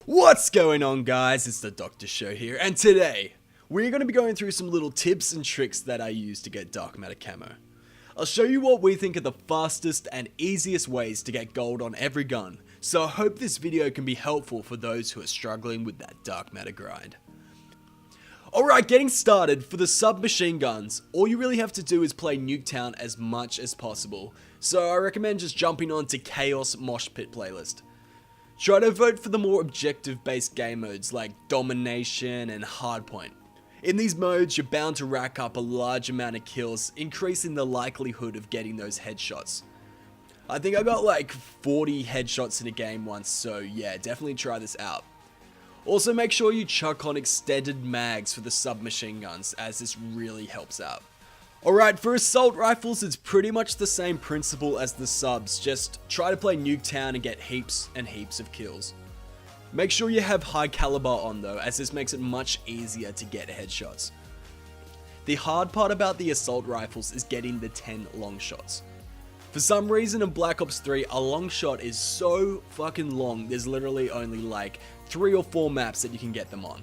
What's going on, guys? It's the Doctor Show here, and today we're going to be going through some little tips and tricks that I use to get dark matter camo. I'll show you what we think are the fastest and easiest ways to get gold on every gun, so I hope this video can be helpful for those who are struggling with that dark matter grind. Alright, getting started, for the submachine guns, all you really have to do is play Nuketown as much as possible, so I recommend just jumping on to Chaos Mosh Pit playlist. Try to vote for the more objective based game modes like Domination and Hardpoint. In these modes, you're bound to rack up a large amount of kills, increasing the likelihood of getting those headshots. I think I got like 40 headshots in a game once, so yeah, definitely try this out. Also make sure you chuck on extended mags for the submachine guns, as this really helps out. Alright, for assault rifles, it's pretty much the same principle as the subs, just try to play Nuketown and get heaps and heaps of kills. Make sure you have high caliber on though, as this makes it much easier to get headshots. The hard part about the assault rifles is getting the 10 long shots. For some reason in Black Ops 3, a long shot is so fucking long, there's literally only like 3 or 4 maps that you can get them on.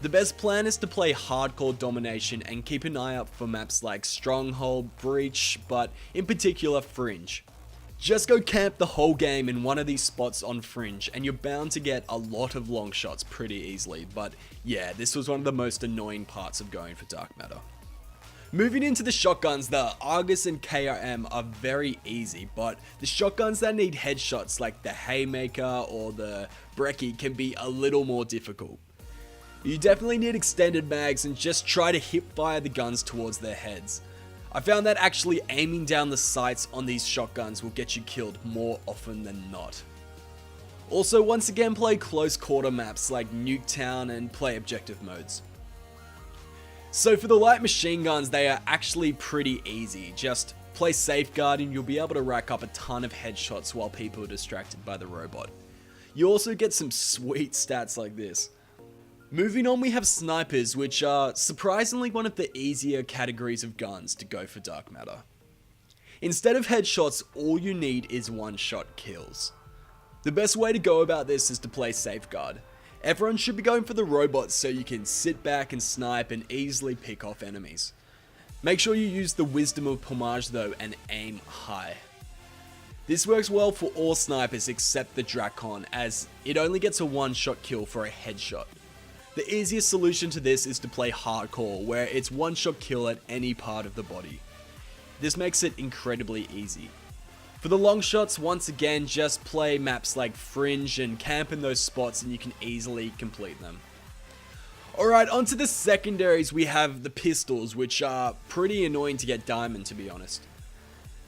The best plan is to play hardcore domination and keep an eye out for maps like Stronghold, Breach, but in particular Fringe. Just go camp the whole game in one of these spots on Fringe and you're bound to get a lot of long shots pretty easily, but yeah, this was one of the most annoying parts of going for dark matter. Moving into the shotguns, the Argus and KRM are very easy, but the shotguns that need headshots like the Haymaker or the Brecci can be a little more difficult. You definitely need extended mags and just try to hip fire the guns towards their heads. I found that actually aiming down the sights on these shotguns will get you killed more often than not. Also, once again, play close quarter maps like Nuketown and play objective modes. So for the light machine guns, they are actually pretty easy. Just play Safeguard and you'll be able to rack up a ton of headshots while people are distracted by the robot. You also get some sweet stats like this. Moving on, we have snipers, which are surprisingly one of the easier categories of guns to go for dark matter. Instead of headshots, all you need is one-shot kills. The best way to go about this is to play Safeguard. Everyone should be going for the robots so you can sit back and snipe and easily pick off enemies. Make sure you use the Wisdom of Pomage though and aim high. This works well for all snipers except the Drakon, as it only gets a one-shot kill for a headshot. The easiest solution to this is to play Hardcore, where it's one-shot kill at any part of the body. This makes it incredibly easy. For the long shots, once again, just play maps like Fringe and camp in those spots and you can easily complete them. Alright, onto the secondaries, we have the pistols, which are pretty annoying to get diamond, to be honest.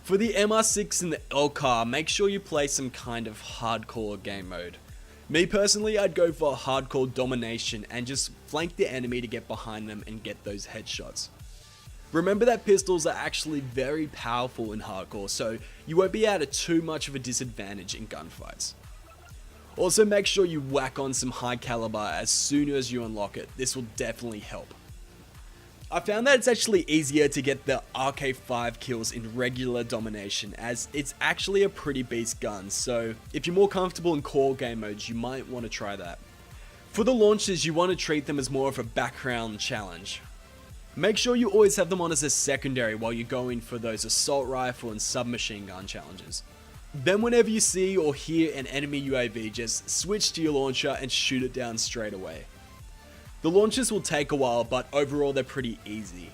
For the MR6 and the LCAR, make sure you play some kind of hardcore game mode. Me personally, I'd go for hardcore domination and just flank the enemy to get behind them and get those headshots. Remember that pistols are actually very powerful in hardcore, so you won't be at too much of a disadvantage in gunfights. Also make sure you whack on some high caliber as soon as you unlock it, this will definitely help. I found that it's actually easier to get the RK5 kills in regular domination, as it's actually a pretty beast gun, so if you're more comfortable in core game modes, you might want to try that. For the launchers, you want to treat them as more of a background challenge. Make sure you always have them on as a secondary while you're going for those assault rifle and submachine gun challenges. Then whenever you see or hear an enemy UAV, just switch to your launcher and shoot it down straight away. The launches will take a while, but overall they're pretty easy.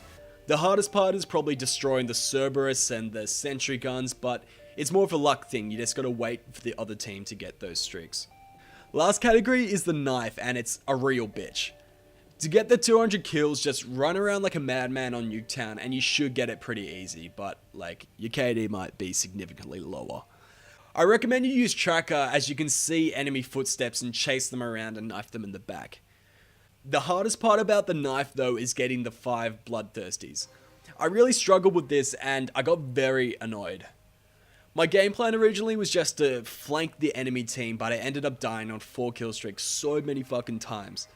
The hardest part is probably destroying the Cerberus and the sentry guns, but it's more of a luck thing, you just gotta wait for the other team to get those streaks. Last category is the knife, and it's a real bitch. To get the 200 kills, just run around like a madman on Nuketown and you should get it pretty easy, but like, your KD might be significantly lower. I recommend you use Tracker, as you can see enemy footsteps and chase them around and knife them in the back. The hardest part about the knife though is getting the 5 bloodthirsties. I really struggled with this and I got very annoyed. My game plan originally was just to flank the enemy team, but I ended up dying on 4 kill streaks so many fucking times.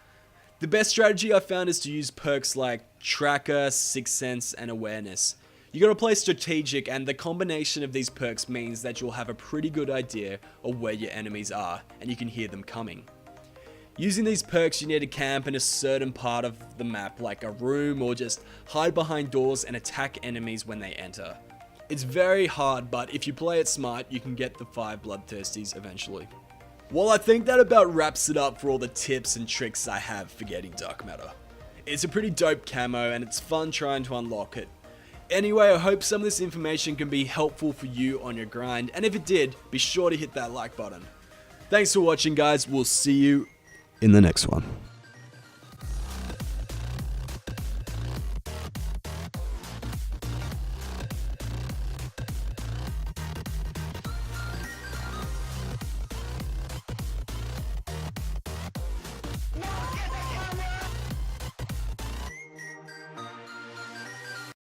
The best strategy I found is to use perks like Tracker, Sixth Sense, and Awareness. You gotta play strategic, and the combination of these perks means that you'll have a pretty good idea of where your enemies are, and you can hear them coming. Using these perks, you need to camp in a certain part of the map, like a room, or just hide behind doors and attack enemies when they enter. It's very hard, but if you play it smart, you can get the 5 bloodthirsties eventually. Well, I think that about wraps it up for all the tips and tricks I have for getting dark matter. It's a pretty dope camo and it's fun trying to unlock it. Anyway, I hope some of this information can be helpful for you on your grind, and if it did, be sure to hit that like button. Thanks for watching, guys. We'll see you in the next one.